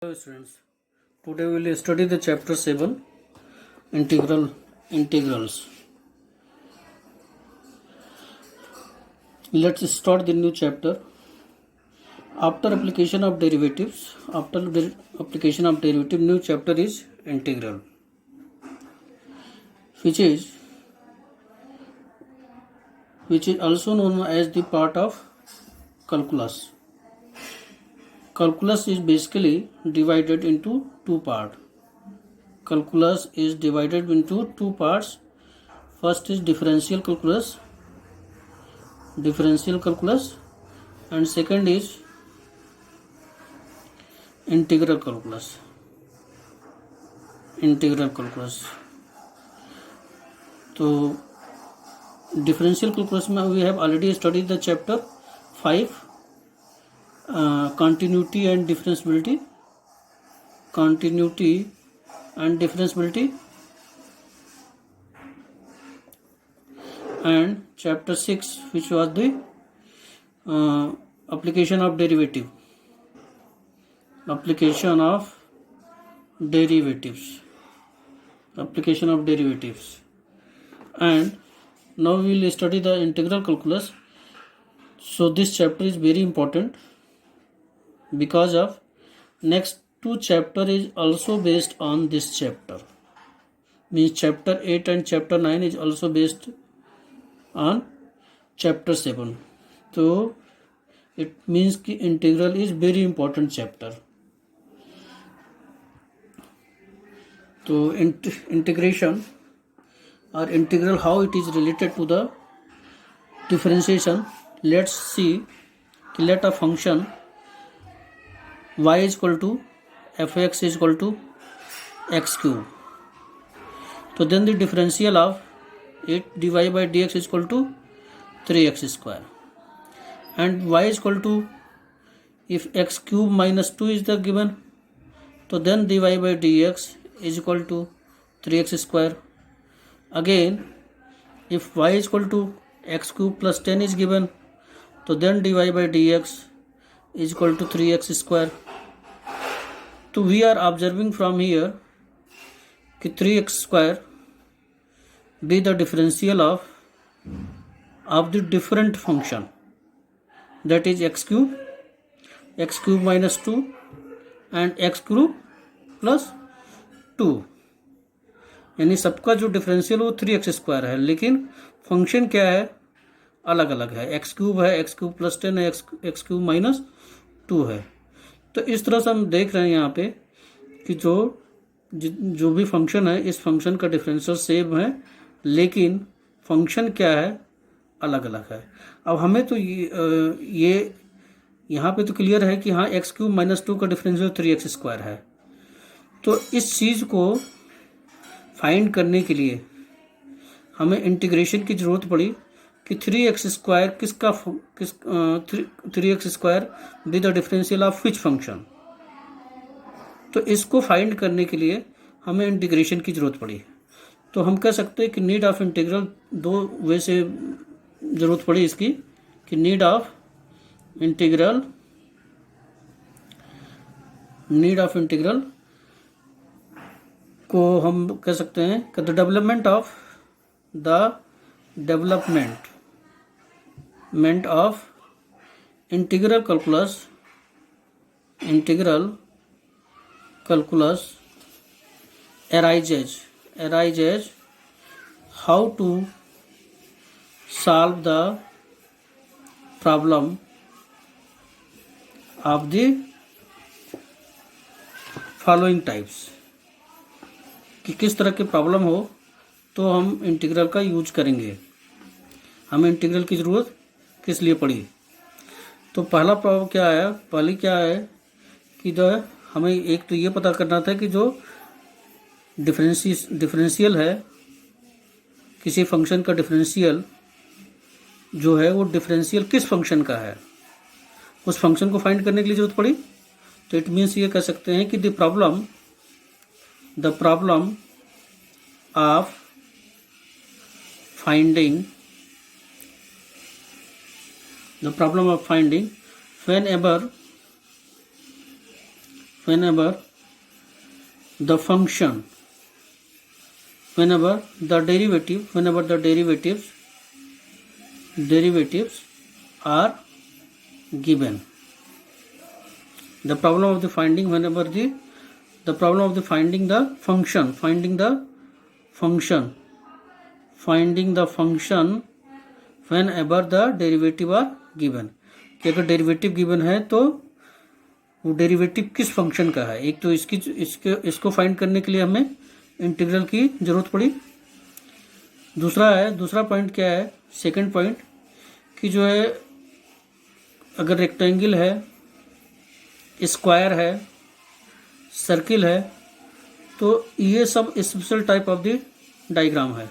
Hello students, today we will study the chapter 7 integrals. Let's start the new chapter. After application of derivatives, new chapter is integral, which is also known as the part of calculus. Calculus is basically divided into two parts. Calculus is divided into two parts. First is differential calculus, and second is integral calculus. So differential calculus we have already studied the chapter 5, continuity and differentiability, and chapter 6, which was the application of derivatives. And now we will study the integral calculus. So this chapter is very important because of next two chapter is also based on this chapter. Means chapter 8 and chapter 9 is also based on chapter 7. So it means कि integral is very important chapter. So integration or integral, how it is related to the differentiation. Let's see. Let a function y is equal to fx is equal to x cube. So then the differential of 8 dy by dx is equal to 3x square, and y is equal to, if x cube minus 2 is the given, so then dy by dx is equal to 3x square. Again, if y is equal to x cube plus 10 is given, so then dy by dx is equal to 3x square. So we are observing from here कि 3x square be the differential of the different function, that is x cube minus 2 and x cube plus 2. यानी सबका जो differential वो 3x square है, लेकिन function क्या है, अलग अलग है. एक्स क्यूब है, एक्स क्यूब प्लस 10 है, एक्स क्यूब माइनस 2 है. तो इस तरह से हम देख रहे हैं यहाँ पे कि जो भी फंक्शन है, इस फंक्शन का डिफरेंशियल सेम है, लेकिन फंक्शन क्या है, अलग अलग है. अब हमें तो ये यहाँ पे तो क्लियर है कि हाँ एक्स क्यूब माइनस 2 का डिफरेंशियल 3x स्क्वायर है. तो इस चीज़ को फाइंड करने के लिए हमें इंटीग्रेशन की ज़रूरत पड़ी कि 3x square 3x square with the differential of which function. तो इसको फाइंड करने के लिए हमें इंटीग्रेशन की ज़रूरत पड़ी. तो हम कह सकते हैं कि नीड ऑफ इंटीग्रल, दो वे से ज़रूरत पड़ी इसकी, कि नीड ऑफ इंटीग्रल को हम कह सकते हैं कि the development of integral calculus arises how to solve the problem of the following types. कि किस तरह की प्रॉब्लम हो तो हम इंटीग्रल का यूज करेंगे. हमें इंटीग्रल की ज़रूरत किस लिए पड़ी. तो पहला प्रॉब्लम क्या है कि जो है, हमें एक तो ये पता करना था कि जो डिफरेंशियल है, किसी फंक्शन का डिफरेंशियल जो है वो डिफरेंशियल किस फंक्शन का है, उस फंक्शन को फाइंड करने के लिए ज़रूरत पड़ी. तो इट मीन्स ये कह सकते हैं कि the problem of finding whenever whenever the function, whenever the derivatives are given. The problem of the finding whenever the problem of the finding the function whenever the derivative are given. कि अगर derivative given है तो वो derivative किस function का है. एक तो इसको फाइंड करने के लिए हमें इंटीग्रल की जरूरत पड़ी. दूसरा पॉइंट क्या है, सेकंड पॉइंट, कि जो है अगर रेक्टेंगल है, स्क्वायर है, सर्किल है, तो ये सब special type of the diagram है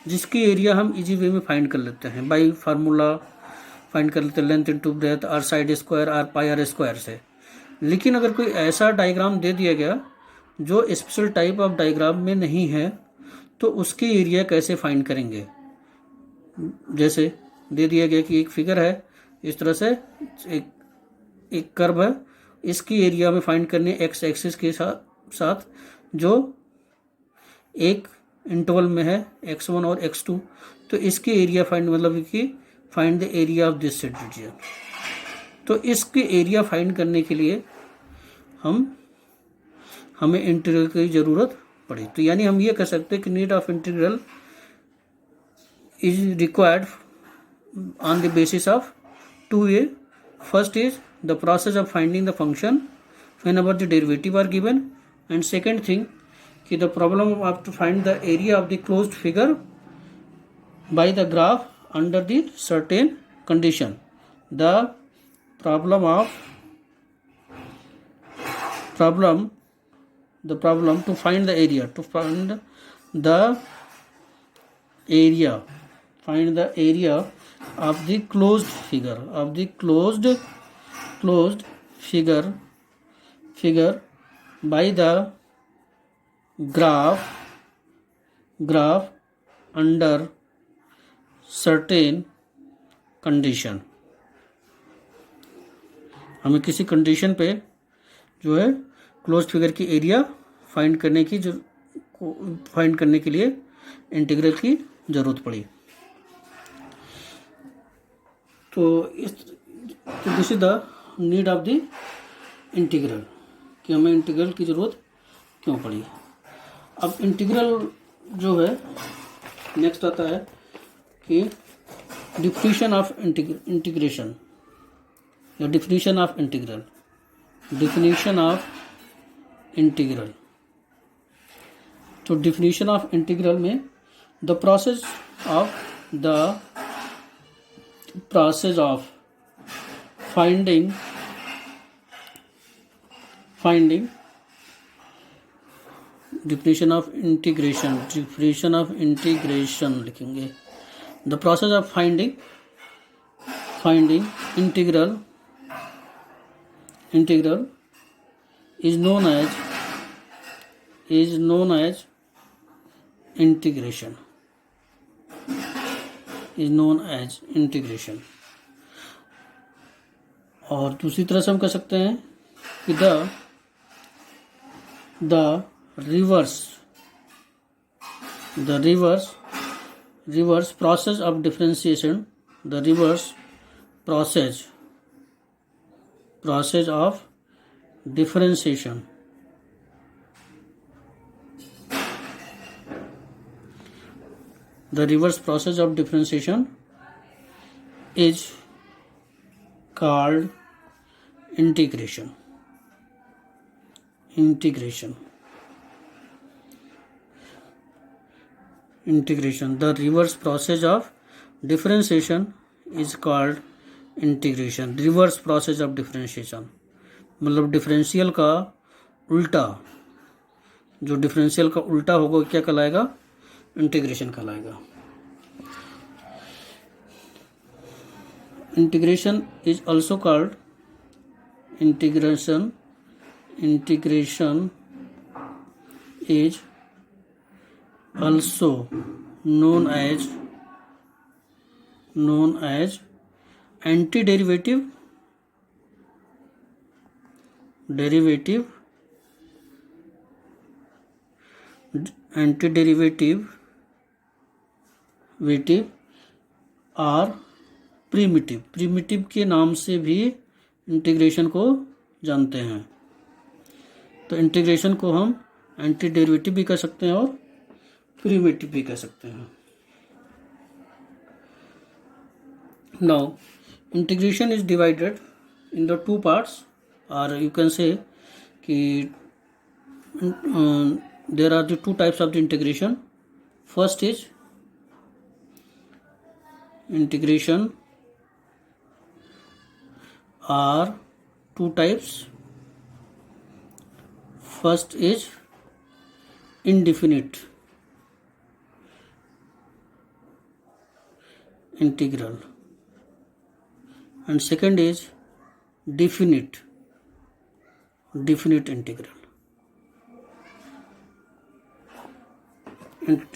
जिसकी एरिया हम इजी वे में फाइंड कर लेते हैं. बाय फार्मूला फाइंड कर लेते हैं, length into breadth, or side square, or pi r square से. लेकिन अगर कोई ऐसा डायग्राम दे दिया गया जो स्पेशल टाइप ऑफ डायग्राम में नहीं है तो उसकी एरिया कैसे फाइंड करेंगे. जैसे दे दिया गया कि एक फिगर है, इस तरह से एक कर्व है, इसकी एरिया में फाइंड करने एक्स एक्सिस के साथ जो एक इंटरवल में है x1 और x2, तो इसकी एरिया फाइंड, मतलब कि find the area of this set region. तो इसकी एरिया फाइंड करने के लिए हमें इंटीग्रल की ज़रूरत पड़ी. तो यानी हम ये कह सकते हैं कि need of integral is required on the basis of 2A. First is the process of finding the function whenever the derivative are given, and second thing कि the problem of to find the area of the closed figure by the graph under the certain condition. The problem to find the area, find the area of the closed figure by the graph under certain condition. हमें किसी condition पे जो है closed figure की area find करने के लिए integral की जरूरत पड़ी. तो this is the need of the integral, कि हमें इंटीग्रल की जरूरत क्यों पड़ी. अब इंटीग्रल जो है नेक्स्ट आता है कि डिफिनीशन ऑफ इंटीग्रेशन या डिफिनीशन ऑफ इंटीग्रल. तो डिफिनीशन ऑफ इंटीग्रल में the process of finding definition of integration लिखेंगे. The process of finding integral is known as integration. और दूसरी तरह से हम कह सकते हैं कि the reverse process of differentiation, the reverse process of differentiation is called integration. The reverse process of differentiation is called integration. Reverse process of differentiation मतलब डिफरेंशियल का उल्टा, जो डिफरेंशियल का उल्टा होगा क्या कहलाएगा, इंटीग्रेशन कहलाएगा. Integration is also called integration is also known as antiderivative वेटिव आर प्रीमिटिव के नाम से भी इंटीग्रेशन को जानते हैं। तो इंटीग्रेशन को हम एंटी डेरिवेटिव भी कह सकते हैं और प्रीमिटिव भी कह सकते हैं। Now integration is divided in the two parts, और यू कैन से कि there are the two types of the integration. First is integration are two types. First is indefinite integral, and second is definite integral.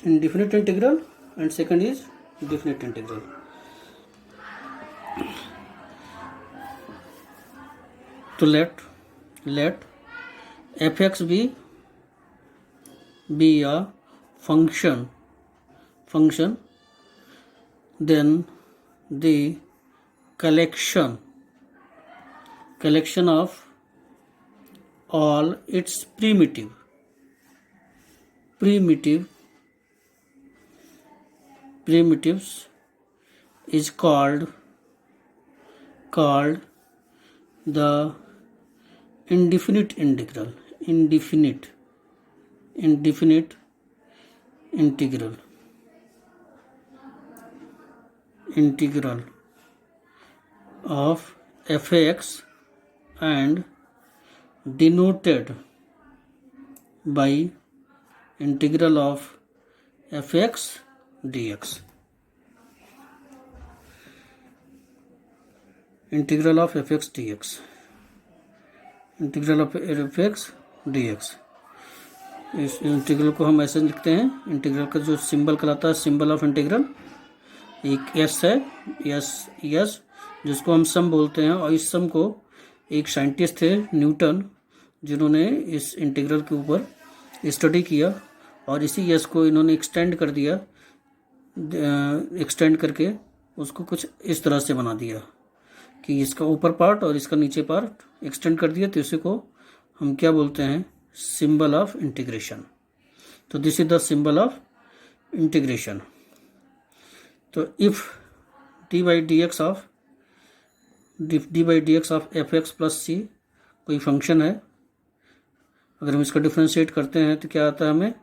Indefinite integral and second is definite integral. So let fx be a function, then the collection of all its primitives is called the indefinite integral of fx and denoted by integral of fx dx. Integral of fx dx. इस integral को हम ऐसे लिखते हैं। Integral का जो symbol कहलाता है सिंबल ऑफ इंटीग्रल, एक एस है, यस जिसको हम सम बोलते हैं, और इस सम को एक साइंटिस्ट थे न्यूटन, जिन्होंने इस इंटीग्रल के ऊपर स्टडी किया, और इसी यस को इन्होंने एक्सटेंड कर दिया, एक्सटेंड करके उसको कुछ इस तरह से बना दिया कि इसका ऊपर पार्ट और इसका नीचे पार्ट एक्सटेंड कर दिया, तो इसी को हम क्या बोलते हैं, सिंबल ऑफ इंटीग्रेशन। तो this is the symbol of integration. तो if d by d x of f x plus c कोई फंक्शन है, अगर हम इसका डिफ्रेंशिएट करते हैं तो क्या आता है, हमें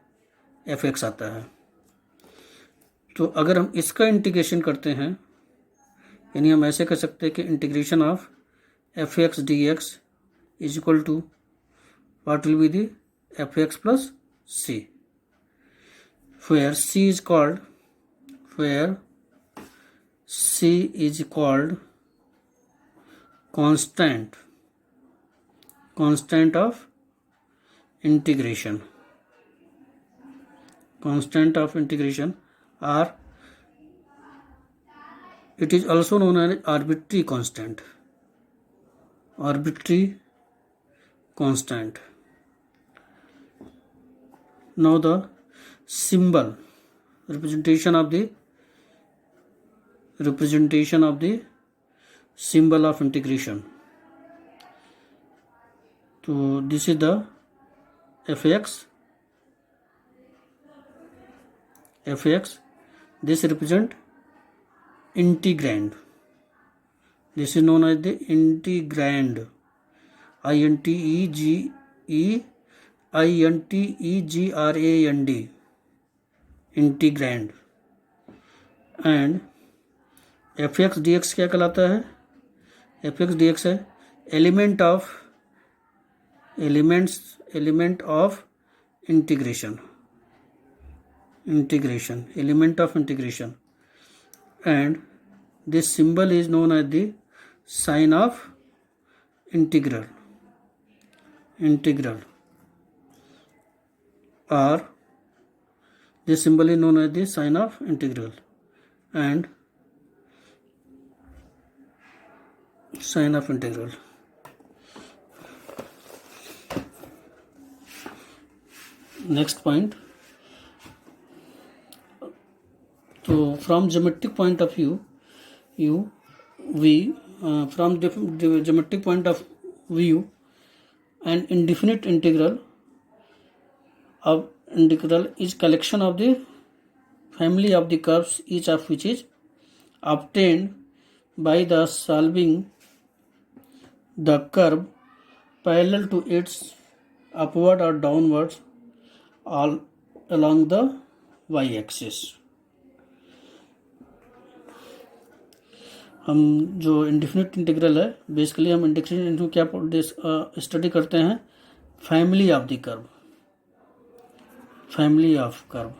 एफ एक्स आता है। तो अगर हम इसका इंटीग्रेशन करते हैं, यानी हम ऐसे कर सकते हैं कि integration of f x d x is equal to what will be the f x plus c, where c is called constant of integration, or it is also known as arbitrary constant. Now the symbol representation of the symbol of integration. So this is the fx. This represent integrand. This is known as the integrand. integrand. Integrand. And fx dx क्या कहलाता है, fx dx है element of integration, and this symbol is known as the sign of integral, or this symbol is known as the sign of integral and sign of integral. Next point, तो from geometric point of view we from the geometric point of view, an indefinite integral is collection of the family of the curves, each of which is obtained by the solving the curve parallel to its upward or downwards all along the y-axis. हम जो indefinite integral है, basically हम integration इनको क्या study करते हैं, family of the curve, family of curve.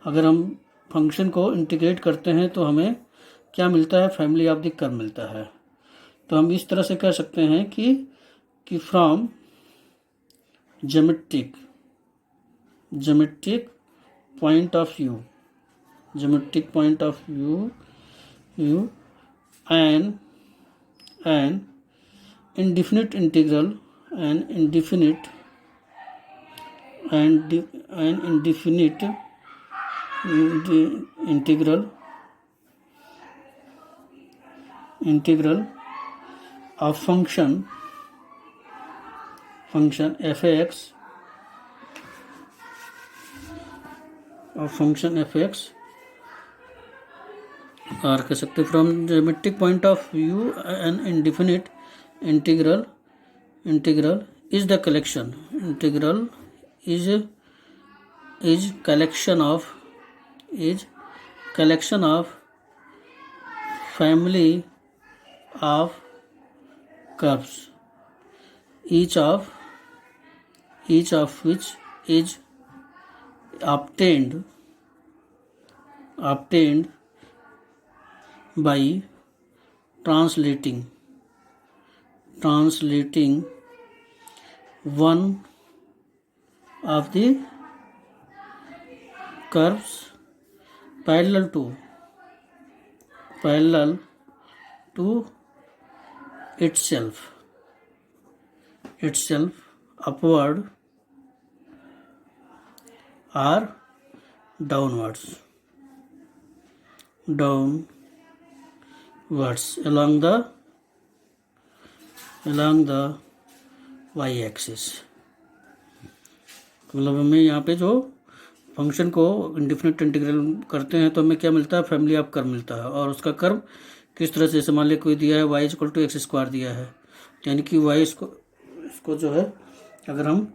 अगर हम फंक्शन को इंटीग्रेट करते हैं तो हमें क्या मिलता है, फैमिली ऑफ द कर्व मिलता है। तो हम इस तरह से कह सकते हैं कि from geometric point of view, geometric point of view an indefinite integral integral of function f(x) और कह सकते from geometric point of view an indefinite integral is the collection, integral is collection of family of curves, each of which is obtained by translating one of the curves parallel to itself upward or downwards along the y-axis। मतलब हमें यहाँ पे जो function को indefinite integral करते हैं तो हमें क्या मिलता है, फैमिली ऑफ कर्व मिलता है। और उसका कर्व किस तरह से, मान लिया कोई दिया है y=x² दिया है, यानी कि y इसको जो है अगर हम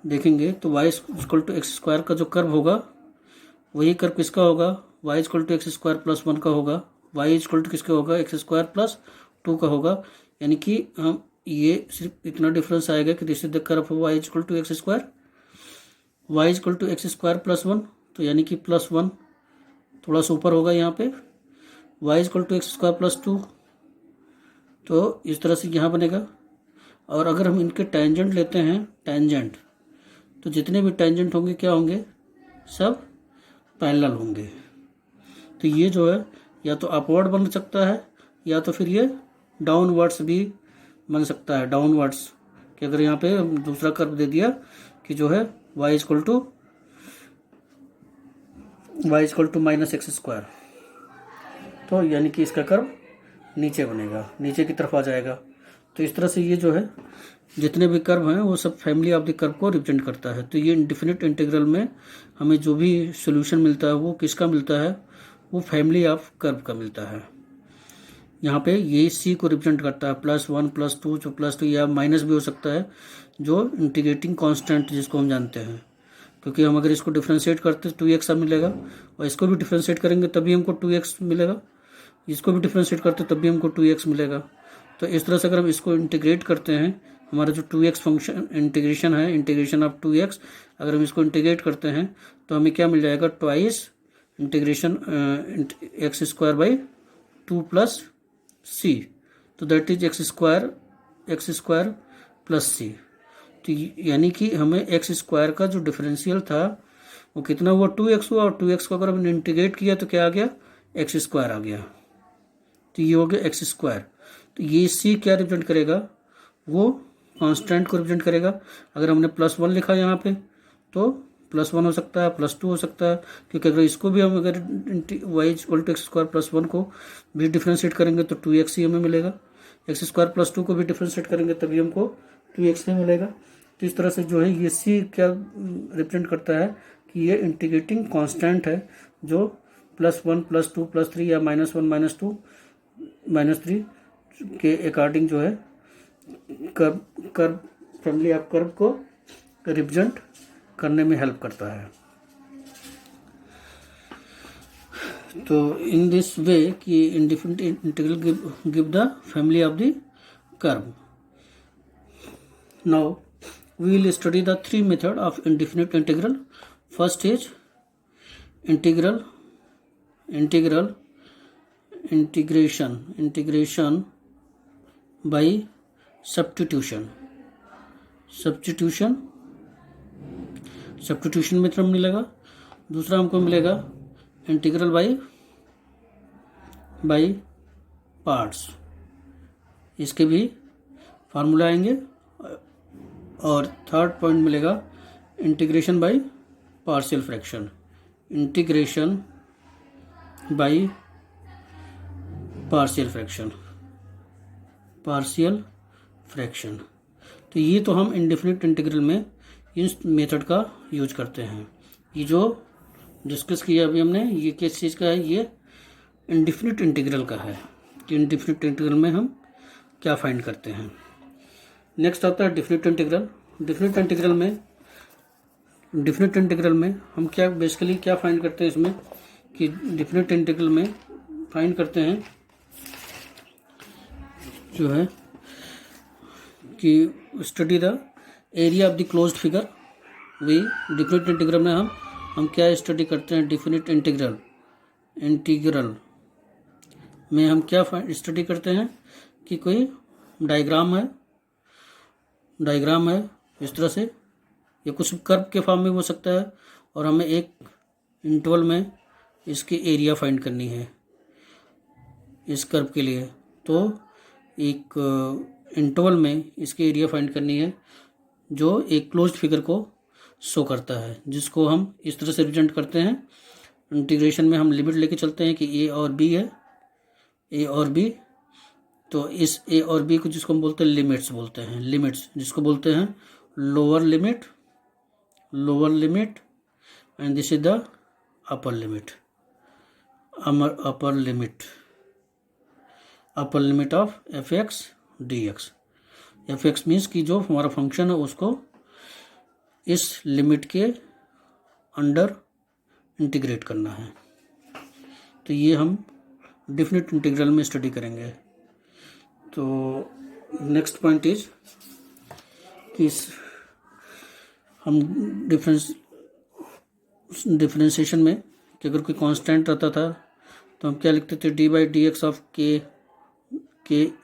देखेंगे तो y=x² का जो कर्व होगा वही कर्व किसका होगा, y=x² + 1 का होगा, y किसका होगा, x² + 2 का होगा। यानी कि हम ये सिर्फ इतना डिफरेंस आएगा कि this is the curve of y=x², y=x² + 1, तो यानी कि +1 थोड़ा सा ऊपर होगा यहाँ पे, y=x² + 2, तो इस तरह से यहाँ बनेगा। और अगर हम इनके टेंजेंट लेते हैं, टेंजेंट, तो जितने भी टेंजेंट होंगे क्या होंगे, सब पैरेलल होंगे। तो ये जो है या तो अपवर्ड बन सकता है या तो फिर ये डाउनवर्ड्स भी बन सकता है, डाउनवर्ड्स, कि अगर यहाँ पे दूसरा कर्व दे दिया कि जो है y=-x², तो यानी कि इसका कर्व नीचे बनेगा, नीचे की तरफ आ जाएगा। तो इस तरह से ये जो है जितने भी कर्व हैं वो सब फैमिली ऑफ द कर्व को रिप्रेजेंट करता है। तो ये इंडिफिनिट इंटीग्रल में हमें जो भी सॉल्यूशन मिलता है वो किसका मिलता है, वो फैमिली ऑफ कर्व का मिलता है। यहाँ पे ये सी को रिप्रेजेंट करता है, +1 +2, जो +2 या माइनस भी हो सकता है, जो इंटीग्रेटिंग कांस्टेंट जिसको हम जानते हैं। क्योंकि हम अगर इसको डिफ्रेंशिएट करते तो 2x मिलेगा, और इसको भी डिफ्रेंशिएट करेंगे तभी हमको 2x मिलेगा, इसको भी डिफ्रेंशिएट करते तब भी हमको 2x मिलेगा। तो इस तरह से अगर हम इसको इंटीग्रेट करते हैं, हमारा जो 2x फंक्शन इंटीग्रेशन है, इंटीग्रेशन ऑफ 2x, अगर हम इसको इंटीग्रेट करते हैं तो हमें क्या मिल जाएगा, ट्वाइस इंटीग्रेशन x² / 2 + c, तो दैट इज x² + c। तो यानी कि हमें x² का जो डिफरेंशियल था वो कितना हुआ, 2x हुआ, और 2x को अगर हमने इंटीग्रेट किया तो क्या आ गया, x² आ गया। तो ये हो गया x²। तो ये c क्या रिप्रेजेंट करेगा, वो कांस्टेंट को रिप्रेजेंट करेगा। अगर हमने +1 लिखा यहाँ पे तो +1 हो सकता है, +2 हो सकता है, क्योंकि अगर इसको भी हम अगर y equal to x square plus 1 को भी डिफ्रेंशिएट करेंगे तो 2x ही हमें मिलेगा। एक्स स्क्वायर प्लस 2 को भी डिफ्रेंशिएट करेंगे तभी हमको 2x ही मिलेगा। तो इस तरह से जो है ये c क्या रिप्रेजेंट करता है कि ये इंटीग्रेटिंग कांस्टेंट है जो +1 +2 +3 या -1 -2 -3 के अकॉर्डिंग जो है कर्व फैमिली ऑफ कर्व को रिप्रेजेंट करने में हेल्प करता है। तो इन दिस वे कि indifferent integral give the family of the curve. Now we will study the three method of indefinite integral. First is integration by substitution method मिलेगा। दूसरा हमको मिलेगा इंटीग्रल बाय पार्ट्स, इसके भी फार्मूला आएंगे। और third point मिलेगा integration by partial fraction, partial fraction. तो ये तो हम इंडेफिनिट इंटीग्रल में इस मेथड का यूज करते हैं। ये जो डिस्कस किया अभी हमने ये किस चीज़ का है, ये इंडेफिनिट इंटीग्रल का है कि इंडेफिनिट इंटीग्रल में हम क्या फाइंड करते हैं। नेक्स्ट आता है डिफिनिट इंटीग्रल। डिफिनिट इंटीग्रल में हम क्या बेसिकली क्या फाइंड करते हैं इसमें कि डिफिनिट इंटीग्रल में फाइंड करते हैं जो है कि study the area of the closed figure. वही डिफिनिट इंटीग्रल में हम क्या स्टडी करते हैं, डिफिनिट इंटीग्रल में हम क्या स्टडी करते हैं कि कोई डायग्राम है इस तरह से, या कुछ कर्व के फॉर्म में हो सकता है, और हमें एक इंटरवल में इसकी एरिया फाइंड करनी है इस कर्व के लिए। तो एक इंटरवल में इसकी एरिया फाइंड करनी है जो एक क्लोज्ड फिगर को शो करता है, जिसको हम इस तरह से रिप्रेजेंट करते हैं। इंटीग्रेशन में हम लिमिट लेके चलते हैं कि a और b है, a और b। तो इस a और b को जिसको हम बोलते हैं लिमिट्स जिसको बोलते हैं lower limit and this is the upper limit of f(x) dx। f(x) means कि जो हमारा फंक्शन है उसको इस लिमिट के अंडर इंटीग्रेट करना है। तो ये हम डिफिनिट इंटीग्रल में स्टडी करेंगे। तो नेक्स्ट पॉइंट इज कि हम डिफरेंशिएशन में कि अगर कोई कांस्टेंट रहता था तो हम क्या लिखते थे, d/dx ऑफ k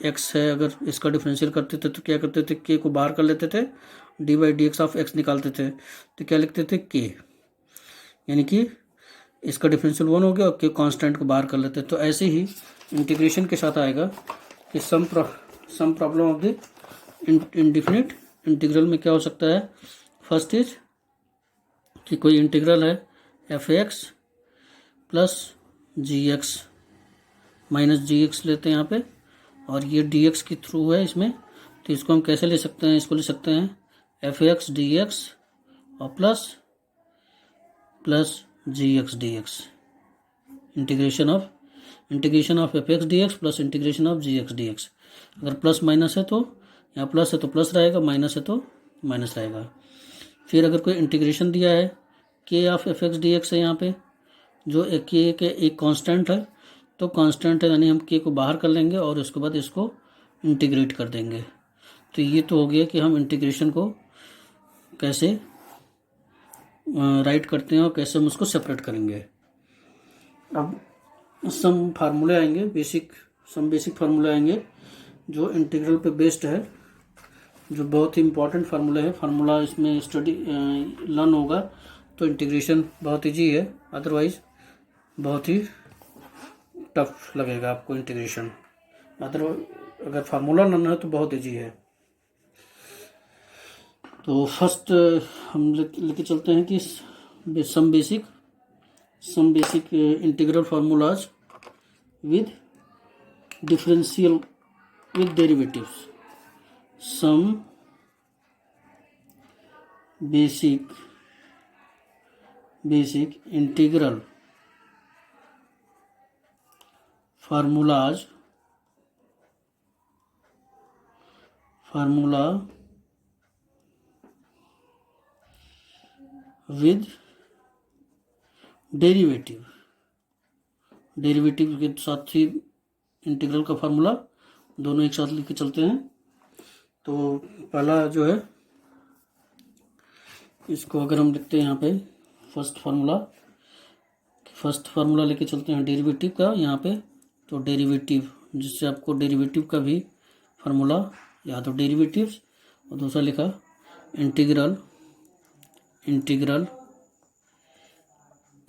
x है। अगर इसका डिफरेंशियल करते थे तो क्या करते थे, k को बाहर कर लेते थे, d/dx ऑफ x निकालते थे तो क्या लिखते थे k, यानी कि इसका डिफरेंशियल 1 हो गया और k कांस्टेंट को बाहर कर लेते। तो ऐसे ही इंटीग्रेशन के साथ आएगा कि some problem of the indefinite integral में क्या हो सकता है। फर्स्ट इज कि कोई इंटीग्रल है f(x) plus gx minus gx लेते हैं यहाँ पे, और ये dx के थ्रू है इसमें। तो इसको हम कैसे ले सकते हैं, इसको ले सकते हैं f(x) dx और plus gx dx, integration of f(x) dx plus integration of gx dx। अगर प्लस माइनस है तो यहाँ प्लस है तो प्लस रहेगा, माइनस है तो माइनस रहेगा। फिर अगर कोई इंटीग्रेशन दिया है k ऑफ f(x) dx है यहाँ पे, जो k के एक कांस्टेंट है, तो कांस्टेंट है यानी हम k को बाहर कर लेंगे और उसके बाद इसको इंटीग्रेट कर देंगे। तो ये तो हो गया कि हम इंटीग्रेशन को कैसे राइट करते हैं और कैसे हम उसको सेपरेट करेंगे। अब सम फार्मूले आएंगे, बेसिक फार्मूले आएंगे जो इंटीग्रल पे बेस्ड है, जो बहुत ही इंपॉर्टेंट फार्मूला है। फार्मूला इसमें स्टडी लर्न होगा तो इंटीग्रेशन बहुत ईजी है, अदरवाइज बहुत ही टफ लगेगा आपको इंटीग्रेशन। अगर फार्मूला लर्न है तो बहुत ईजी है। तो फर्स्ट हम लेके चलते हैं कि some basic integral formulas with differential with derivatives. Some basic integral formulas with derivative के साथ ही इंटीग्रल का फार्मूला दोनों एक साथ लिख के चलते हैं। तो पहला जो है इसको अगर हम लिखते हैं यहाँ पे फर्स्ट फार्मूला लेके चलते हैं डेरिवेटिव का यहाँ पे। तो डेरिवेटिव जिससे आपको डेरिवेटिव का भी फार्मूला या तो डेरिवेटिव्स और दूसरा लिखा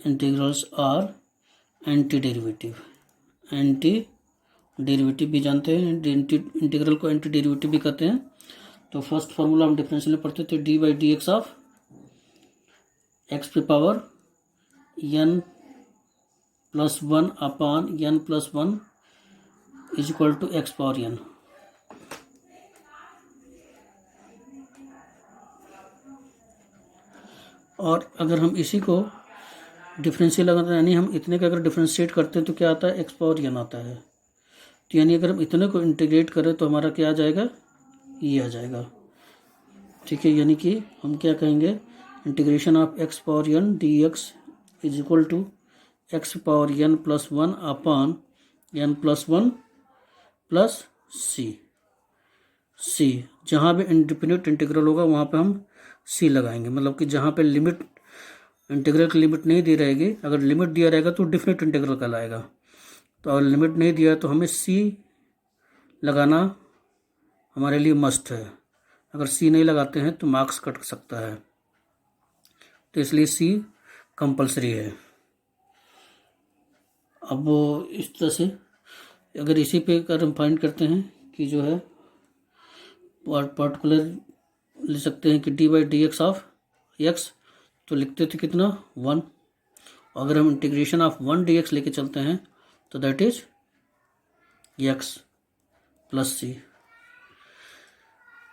इंटीग्रल्स आर एंटी डेरिवेटिव भी जानते हैं, इंटीग्रल को एंटी डेरिवेटिव भी कहते हैं। तो फर्स्ट फार्मूला हम डिफरेंशियल में पढ़ते थे d by d x of x पे power n plus 1 upon n plus 1 is equal to x power n। और अगर हम इसी को डिफरेंशियल लगाते हैं, यानी हम इतने का अगर डिफरेंशिएट करते हैं तो क्या आता है, एक्स पावर n आता है। तो यानी अगर हम इतने को इंटीग्रेट करें तो हमारा क्या आ जाएगा, ये आ जाएगा। ठीक है, यानी कि हम क्या कहेंगे, integration of x power n d x is equal to x power n plus 1 upon n plus 1 plus c. जहाँ भी इंडिपेंडेंट इंटीग्रल होगा वहाँ पे हम सी लगाएंगे, मतलब कि जहाँ पे लिमिट इंटीग्रल की लिमिट नहीं दी रहेगी, अगर लिमिट दिया रहेगा तो डिफिनिट इंटीग्रल कहलाएगा। तो अगर लिमिट नहीं दिया तो हमें सी लगाना हमारे लिए मस्ट है। अगर सी नहीं लगाते हैं तो मार्क्स कट सकता है, तो इसलिए सी कंपलसरी है। अब वो इस तरह से अगर इसी पे अगर हम फाइंड करते हैं कि जो है पार्टिकुलर ले सकते हैं कि D by d x of x, तो लिखते थे कितना 1। अगर हम इंटीग्रेशन ऑफ 1 डी एक्स लेके चलते हैं तो that is x plus c.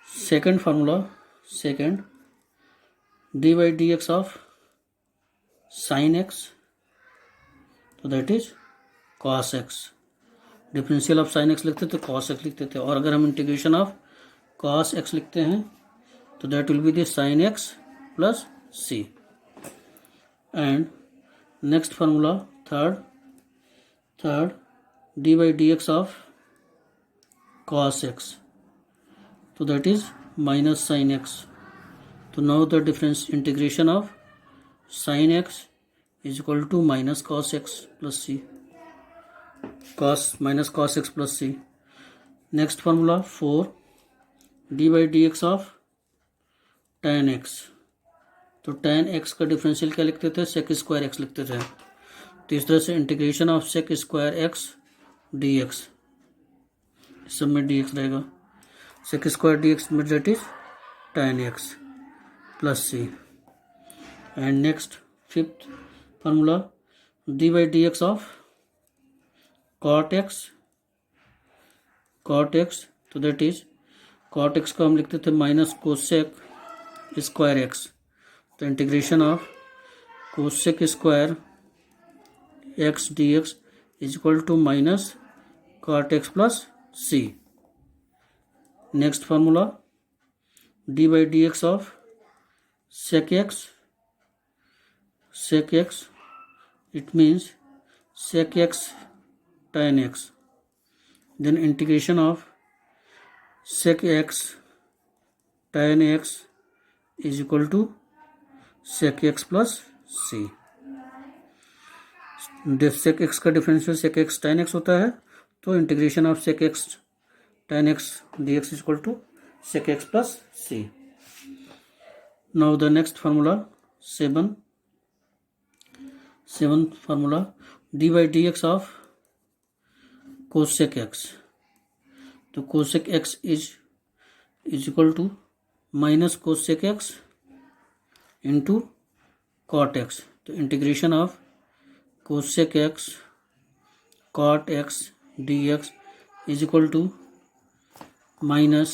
Second formula d by d x of sine x, तो that is cos x. Differential of sine x लिखते थे कॉस एक्स लिखते थे। और अगर हम इंटीग्रेशन ऑफ कॉस एक्स लिखते हैं तो that will be the sine x plus c. And next formula third d by d x of cos x, तो that is minus sine x. तो now the difference integration of sine x is equal to minus cos x plus c, minus cos x plus c. Next formula 4 d by d x of tan x. तो tan x का differential क्या लिखते थे, सेक square x लिखते थे। तो इस तरह से integration of sec square x d x, इस सब में डी एक्स रहेगा, सेक स्क्वायर डी एक्स में that is tan x plus c. And next fifth formula d by d x of cot x, तो दैट इज कॉट एक्स को हम लिखते थे माइनस कोसेक स्क्वायर एक्स। तो integration of cosec square x d x is equal to minus cot x plus c. Next formula d by d x of sec x, it means sec x tan x. Then integration of sec x tan x is equal to sec x plus c. Sec x का differential sec x tan x होता है, तो integration of sec x tan x d x is equal to sec x plus c. Now the next formula seven formula d by d x of cosec x. तो cosec x is equal to minus cosec x into cot x. तो integration of cosec x cot x dx is equal to minus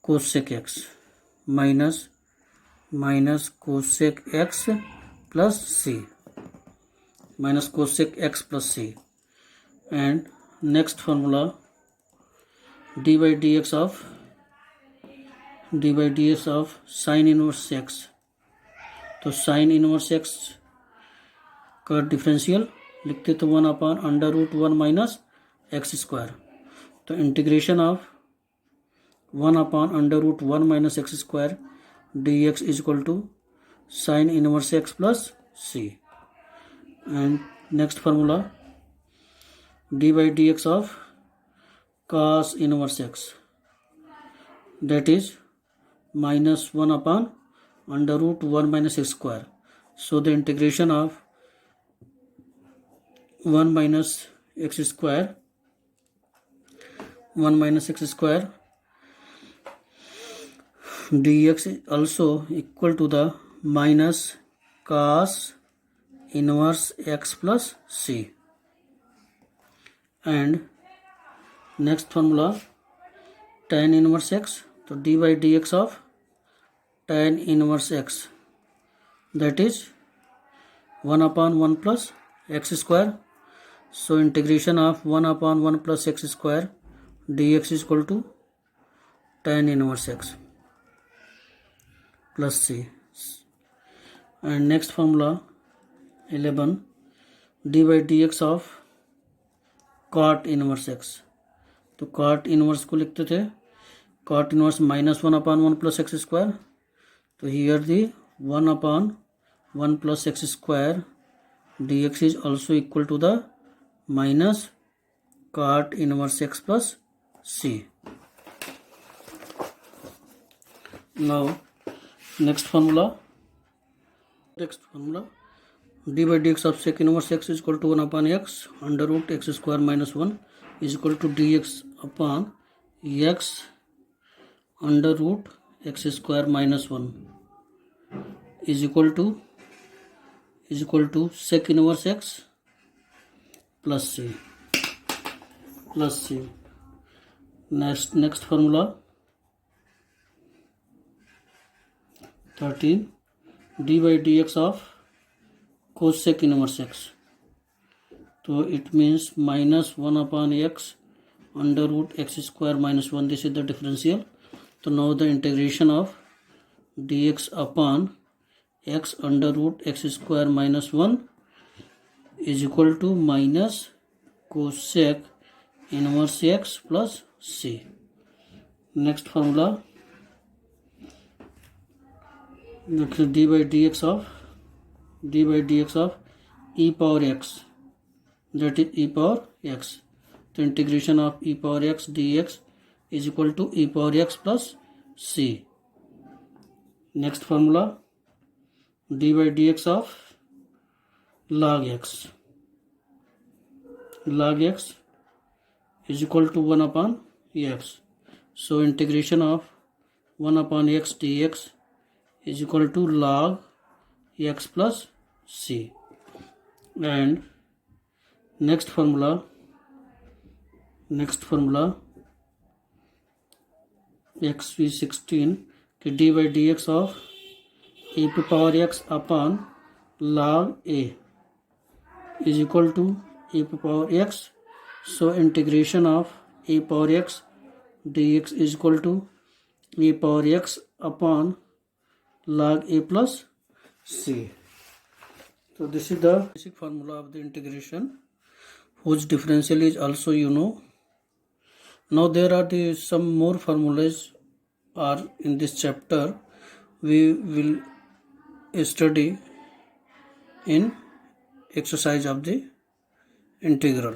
cosec x minus cosec x plus c minus cosec x plus c. And next formula d by dx of sin inverse x. तो sin inverse x का differential लिखते तो 1/√1 minus x square. तो integration of 1/√1 minus x square dx is equal to sin inverse x plus c. And next formula d by dx of cos inverse x, that is minus 1/√1 minus x square. So the integration of 1 minus x square dx is also equal to the minus cos inverse x plus c. And next formula tan inverse x. तो d by dx of tan inverse x, that is 1/1 plus x square. So integration of 1/1 plus x square dx is equal to tan inverse x plus c. And next formula 11 d by dx of cot inverse x. तो cot inverse को लिखते थे cot inverse minus 1/1 plus x square. तो here the 1/1 plus x square dx is also equal to the minus cot inverse x plus c. Now next formula d by dx of sec inverse x is equal to 1/x √x square minus 1 is equal to dx upon x √x square minus 1 is equal to sec inverse x plus c. Next formula 13 d by dx of cosec inverse x. So it means minus 1/x √x square minus 1. This is the differential. So now the integration of dx upon x √x square minus 1 is equal to minus cosec inverse x plus c. Next formula d by dx of e power x, that is e power x. The integration of e power x dx is equal to e power x plus c. Next formula d by dx of log x is equal to 1/x. So integration of 1/x dx is equal to log x plus c. And next formula xv16 d by dx of e to power x upon log a is equal to e to power x. So integration of e power x dx is equal to e power x upon log a plus c. So this is the basic formula of the integration, whose differential is also you know. Now there are some more formulas are in this chapter. We will study in exercise of the integral.